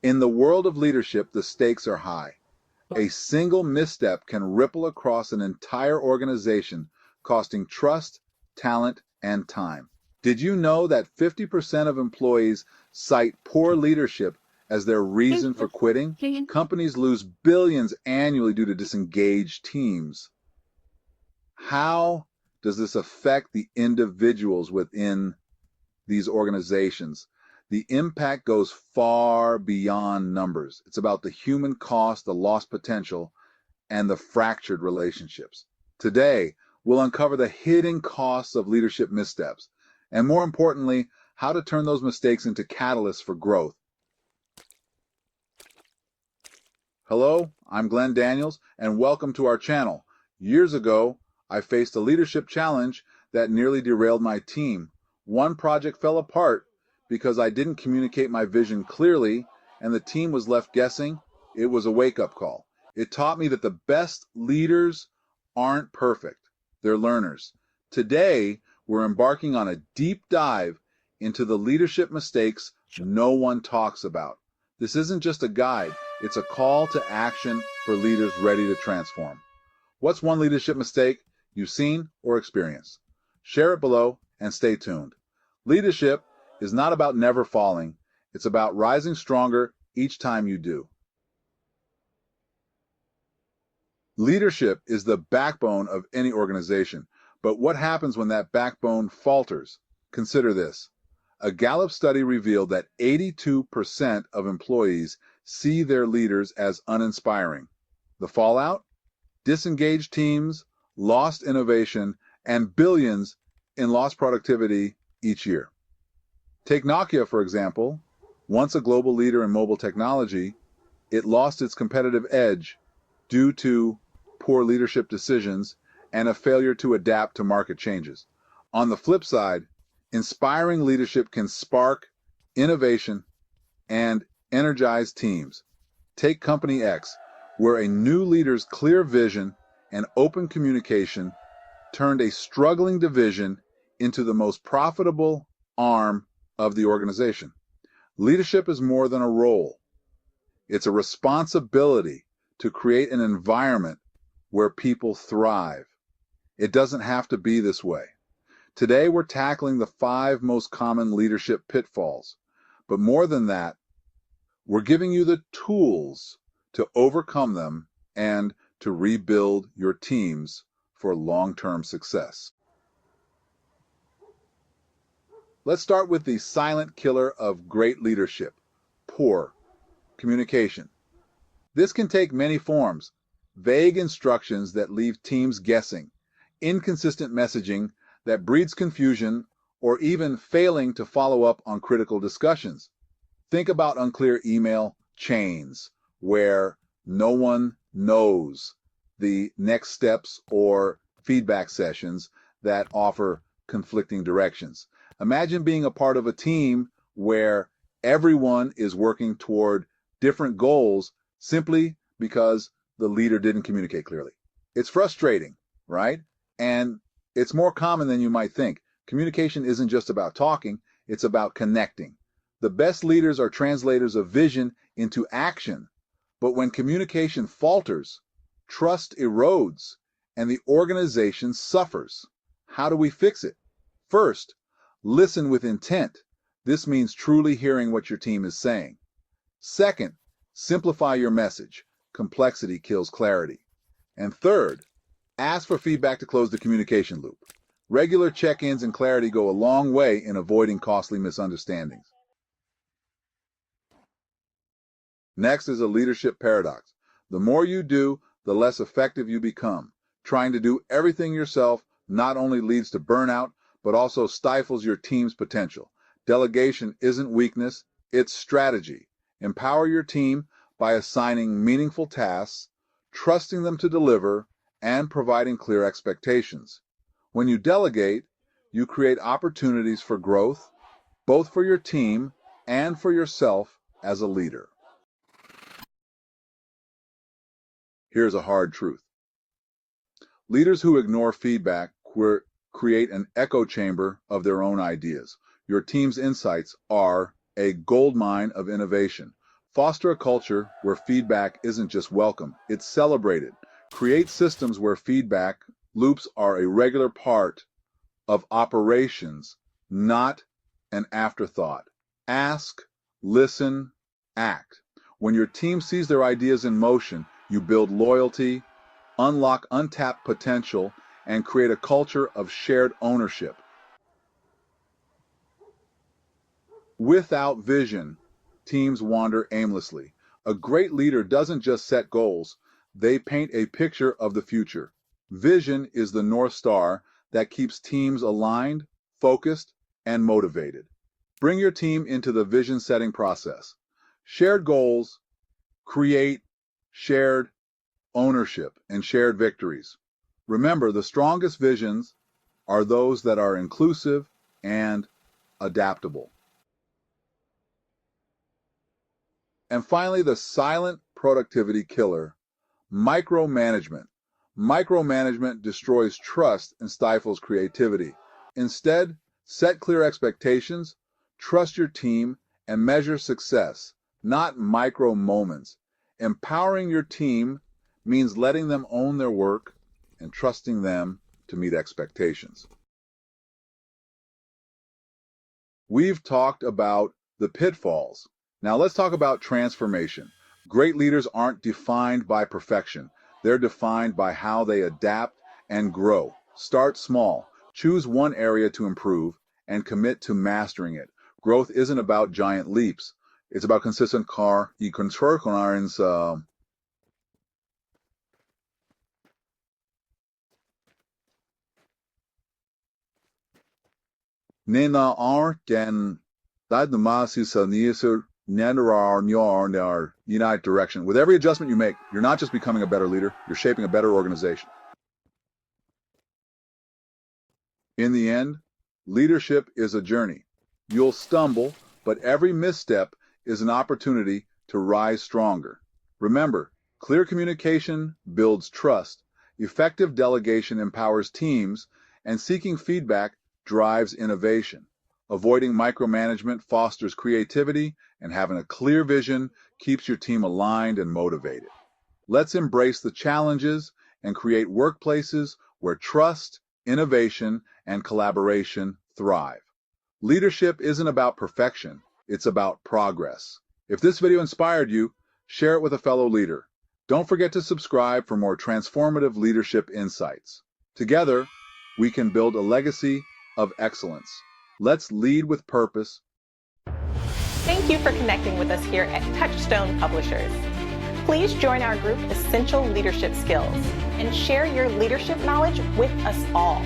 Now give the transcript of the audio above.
In the world of leadership, the stakes are high. A single misstep can ripple across an entire organization, costing trust, talent, and time. Did you know that 50% of employees cite poor leadership as their reason for quitting? Companies lose billions annually due to disengaged teams. How does this affect the individuals within these organizations? The impact goes far beyond numbers. It's about the human cost, the lost potential, and the fractured relationships. Today, we'll uncover the hidden costs of leadership missteps, and more importantly, how to turn those mistakes into catalysts for growth. Hello, I'm Glenn Daniels, and welcome to our channel. Years ago, I faced a leadership challenge that nearly derailed my team. One project fell apart because I didn't communicate my vision clearly, and the team was left guessing. It was a wake-up call. It taught me that the best leaders aren't perfect. They're learners. Today, we're embarking on a deep dive into the leadership mistakes no one talks about. This isn't just a guide. It's a call to action for leaders ready to transform. What's one leadership mistake you've seen or experienced? Share it below and stay tuned. Leadership is not about never falling. It's about rising stronger each time you do. Leadership is the backbone of any organization. But what happens when that backbone falters? Consider this. A Gallup study revealed that 82% of employees see their leaders as uninspiring. The fallout? Disengaged teams, lost innovation, and billions in lost productivity each year. Take Nokia, for example. Once a global leader in mobile technology, it lost its competitive edge due to poor leadership decisions and a failure to adapt to market changes. On the flip side, inspiring leadership can spark innovation and energize teams. Take Company X, where a new leader's clear vision and open communication turned a struggling division into the most profitable arm of the organization. Leadership is more than a role. It's a responsibility to create an environment where people thrive. It doesn't have to be this way. Today, we're tackling the 5 most common leadership pitfalls. But more than that, we're giving you the tools to overcome them and to rebuild your teams for long-term success. Let's start with the silent killer of great leadership: poor communication. This can take many forms: vague instructions that leave teams guessing, inconsistent messaging that breeds confusion, or even failing to follow up on critical discussions. Think about unclear email chains where no one knows the next steps, or feedback sessions that offer conflicting directions. Imagine being a part of a team where everyone is working toward different goals simply because the leader didn't communicate clearly. It's frustrating, right? And it's more common than you might think. Communication isn't just about talking, it's about connecting. The best leaders are translators of vision into action. But when communication falters, trust erodes and the organization suffers. How do we fix it? First, listen with intent. This means truly hearing what your team is saying. Second, simplify your message. Complexity kills clarity. And third, ask for feedback to close the communication loop. Regular check-ins and clarity go a long way in avoiding costly misunderstandings. Next is a leadership paradox. The more you do, the less effective you become. Trying to do everything yourself not only leads to burnout, but also stifles your team's potential. Delegation isn't weakness, it's strategy. Empower your team by assigning meaningful tasks, trusting them to deliver, and providing clear expectations. When you delegate, you create opportunities for growth, both for your team and for yourself as a leader. Here's a hard truth. Leaders who ignore feedback create an echo chamber of their own ideas. Your team's insights are a goldmine of innovation. Foster a culture where feedback isn't just welcome, it's celebrated. Create systems where feedback loops are a regular part of operations, not an afterthought. Ask, listen, act. When your team sees their ideas in motion, you build loyalty, unlock untapped potential, and create a culture of shared ownership. Without vision, teams wander aimlessly. A great leader doesn't just set goals, they paint a picture of the future. Vision is the North Star that keeps teams aligned, focused, and motivated. Bring your team into the vision setting process. Shared goals create shared ownership and shared victories. Remember, the strongest visions are those that are inclusive and adaptable. And finally, the silent productivity killer, micromanagement. Micromanagement destroys trust and stifles creativity. Instead, set clear expectations, trust your team, and measure success, not micro moments. Empowering your team means letting them own their work and trusting them to meet expectations. We've talked about the pitfalls. Now let's talk about transformation. Great leaders aren't defined by perfection. They're defined by how they adapt and grow. Start small. Choose one area to improve and commit to mastering it. Growth isn't about giant leaps. It's about consistent y control con Nena ar den Dadmasi Sanisur Nenrar United Direction. With every adjustment you make, you're not just becoming a better leader, you're shaping a better organization. In the end, leadership is a journey. You'll stumble, but every misstep is an opportunity to rise stronger. Remember, clear communication builds trust, effective delegation empowers teams, and seeking feedback drives innovation. Avoiding micromanagement fosters creativity, and having a clear vision keeps your team aligned and motivated. Let's embrace the challenges and create workplaces where trust, innovation, and collaboration thrive. Leadership isn't about perfection, it's about progress. If this video inspired you, share it with a fellow leader. Don't forget to subscribe for more transformative leadership insights. Together, we can build a legacy of excellence. Let's lead with purpose. Thank you for connecting with us here at Touchstone Publishers. Please join our group Essential Leadership Skills and share your leadership knowledge with us all.